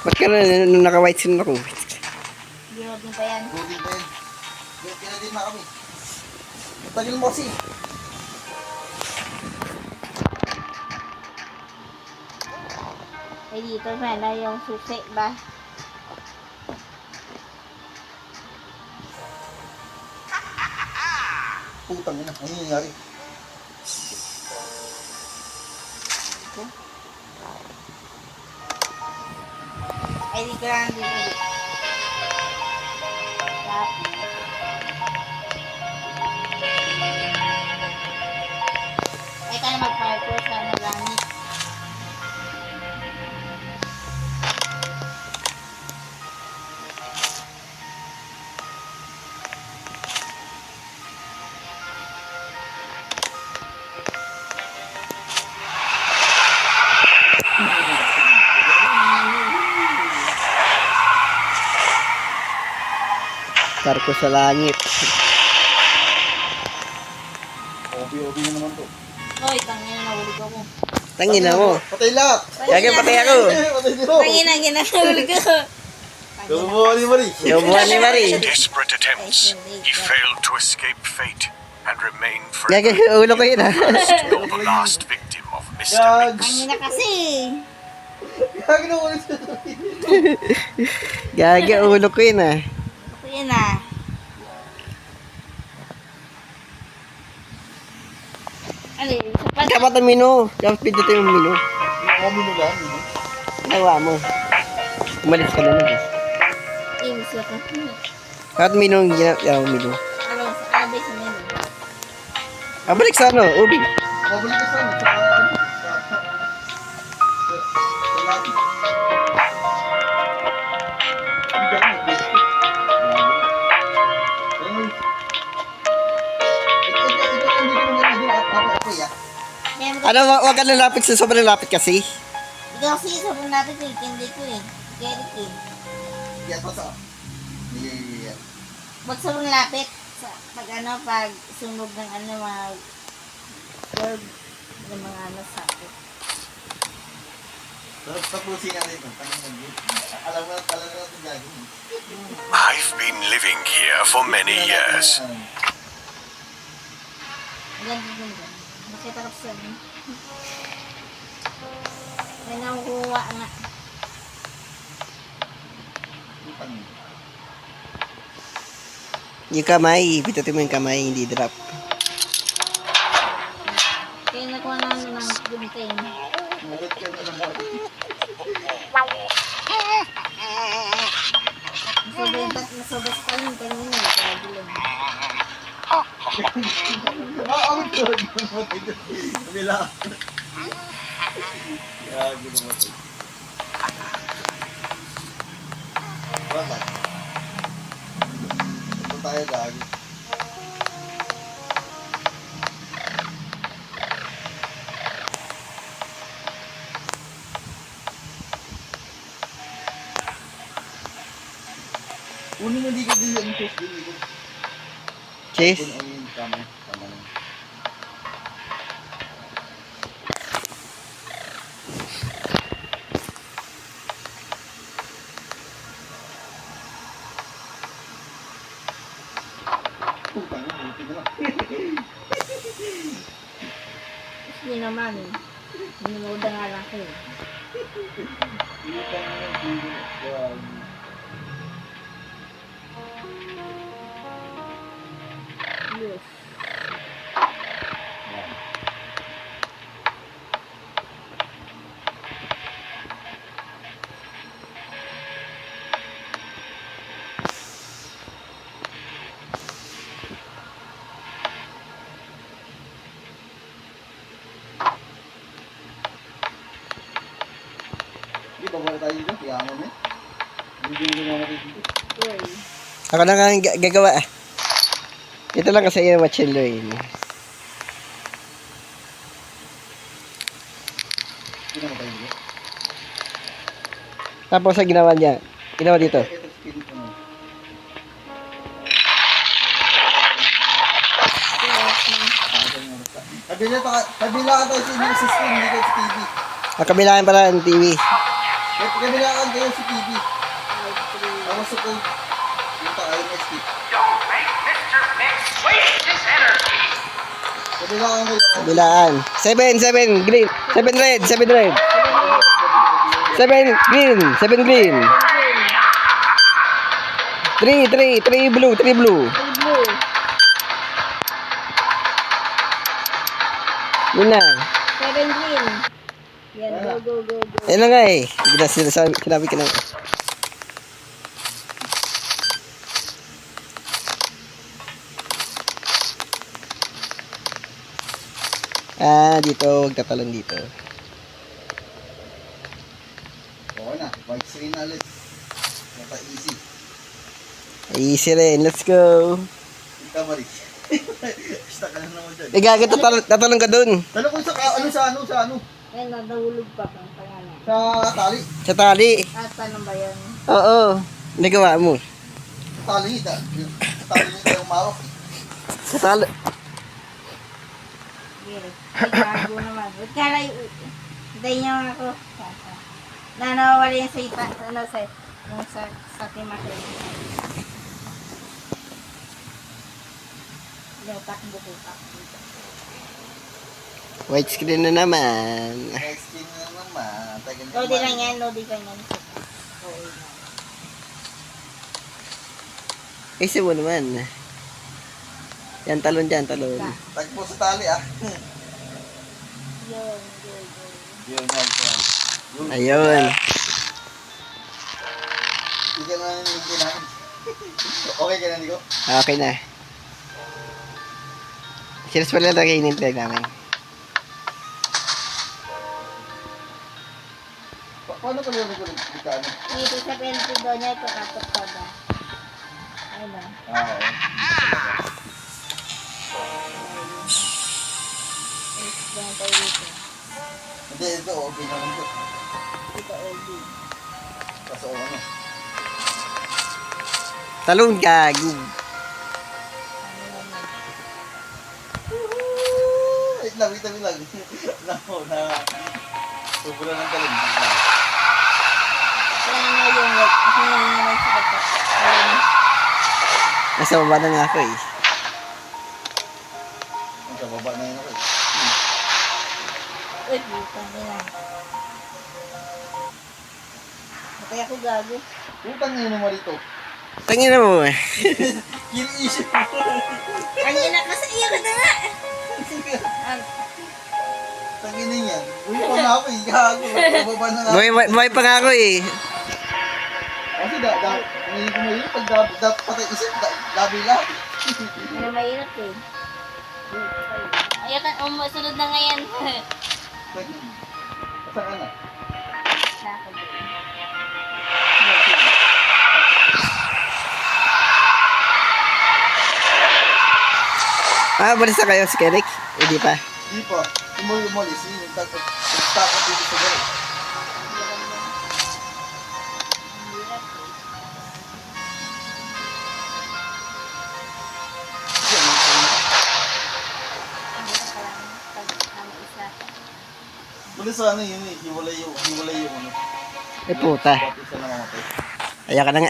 Ba't ka na naka-white screen ako? Loading pa yan. Loading pa yan. Kaya din na kami. Tagal mo kasi. Ay, dito na yung susi ba? Putang ina. Ano nangyayari? Ay, dito lang dito. Ay, ka na mag-parkour sa langit. Parko sa langit. Obi na naman to. Hoy, tangin na nahulog ako. Tangina mo. Patay lahat. Gagawin patay ako. Patay dito. Tangin na, ginahulog ako. Tumuha ni Marie. Yung buwan ni Marie. Desperate attempts, he failed to escape fate and remained for Gagawin ulo ko yun ha. the last victim of Mr. Gag. Tangin na kasi. Gag na ulit. Gagawin ulo ko yun ha. Ako yun ah. Ano yun? Dapat ang menu. Dapat pindutin yung menu. Kami na lang. Nawa mo. Umalis ka na lang. Iwas ako. Dapat menu ang ginagawa menu. Ano, sa abay sa menu. Balik sa ano? Ubi. Mabalik ka sana. Sa lagi. Ang dami. Kaya Ano, wag ka lalapit sa sobrang lapit kasi. ikaw kasi sobrang lapit ko eh. Hindi ko eh. Gerrit eh. Yan pa sa. Yeah. Huwag sobrang lapit. Pag sunog ng ano, mga curve ng mga ano sa akin. Tapusin natin ito. Alam mo ito gagawin. I've been living here for many years. Ang ganda din dyan. Nakita ko sa amin. May nakukuha nga. Yung kamay. Pindutin mo yung kamay. Hindi drop. Kaya nakuha na ng gunting. Mulit ka na naman. Masobas pa yun kanina. Kaya bilang. Ang good. Kabila. Gago naman ito. Wala. Ito tayo gago. Unin mo di ka din yung test din ito. Chase. Tama na. Putang ina, buti na lang. Hindi naman. Minuda nga lang ko eh. Putang ina, buti na. Gago. Yes. Di ba wala tayo dito? Kaya mo na. Hindi mo na natin dito. Uy. Ako na nga gagawa ah. Ito lang kasi yung watchelo eh. Hindi naman tayo dito. Tapos sa ginawa niya. Ginawa dito. Ito, spirit mo. Kabila ka tayo sa inyo sa screen, hindi ka sa TV. Ang kabilaan pala ng TV. Kabilaan kayo si TV. 5-3. Tapos sa code. Yung tayo na skip. Don't make Mr. Mix waste his energy. Kabilaan kayo. Bilaan. 7 green. 7 red. 7 red. 7 green. 7 green. 3 blue. 3 blue. Blue. Yun na. 7 green. Yan, go. Yan na nga eh. Sinabi ko na. Dito. Huwag tatalon dito. Okay na. White screen na ulit. Nata easy. Easy rin. Let's go. Ika Mari. Stuck ka na naman dyan. Gaga, tatalon ka dun. Ano kung sa ano? Ayun, nadahulog pa kang pangalan. Sa tali. Sa tali. At paano ba yun? Oo. Nagawa mo. Tali nita. Tali nita yung mawak. Sa tali. Sige. Ay, gago naman. Huwag ka lang. Hintayin niyo ako. Nanawala yung sa ita. Ano sa... Yung sa timakin. Yung takbo ko. White screen na naman. White screen na naman. Tagal na Lodi naman. lang yan. Lodi ka yan. Oo. Kasi mo naman. Yan, talon dyan, talon. Tagpo sa tali ah. Yun. Yun, yan. Ayun. Hindi ka na nilingkin namin. Okay ka na, Nico? Okay na. Serious pala na kayo in-integ namin. Paano ka nilingkin ko ano? Dito sa penalty doon niya. Ipakatok ko ba? Ayun lang. Oo. Doon tayo dito. Hindi, ito okay naman ito. Dito LD. Kaso ano? Talon ka. Ano naman? Wait lang. Nako, na... Sobra ng talim. Kaya nga yung wag. Ako na naman sa katok. Nasa baba na nga ako eh. Ang kababa na yun ako eh. Uy, putang ina. Kaya ako gago. Putang nyo naman rito. Tangina mo eh. Kini-isip mo. Ang ina kasi iyak na nga. Tangina niya. Uy, pa na ako eh. Gago. Kababa na nga. Buhay pa nga ako eh. Kasi hindi ko mahilig pag patay isip, labi lahat. Ano mahirap eh. Ayakan, sunod na ngayon. Saan ka na? Nakakad. Balis na kayo si Kerik? Hindi pa. Hindi pa. Umalis. Yung takot dito sa gano'n. Muli sa ano yun eh. Hiwalay yung ano. Eh puta. Pati sa namamatay. Ayaw ka na nga.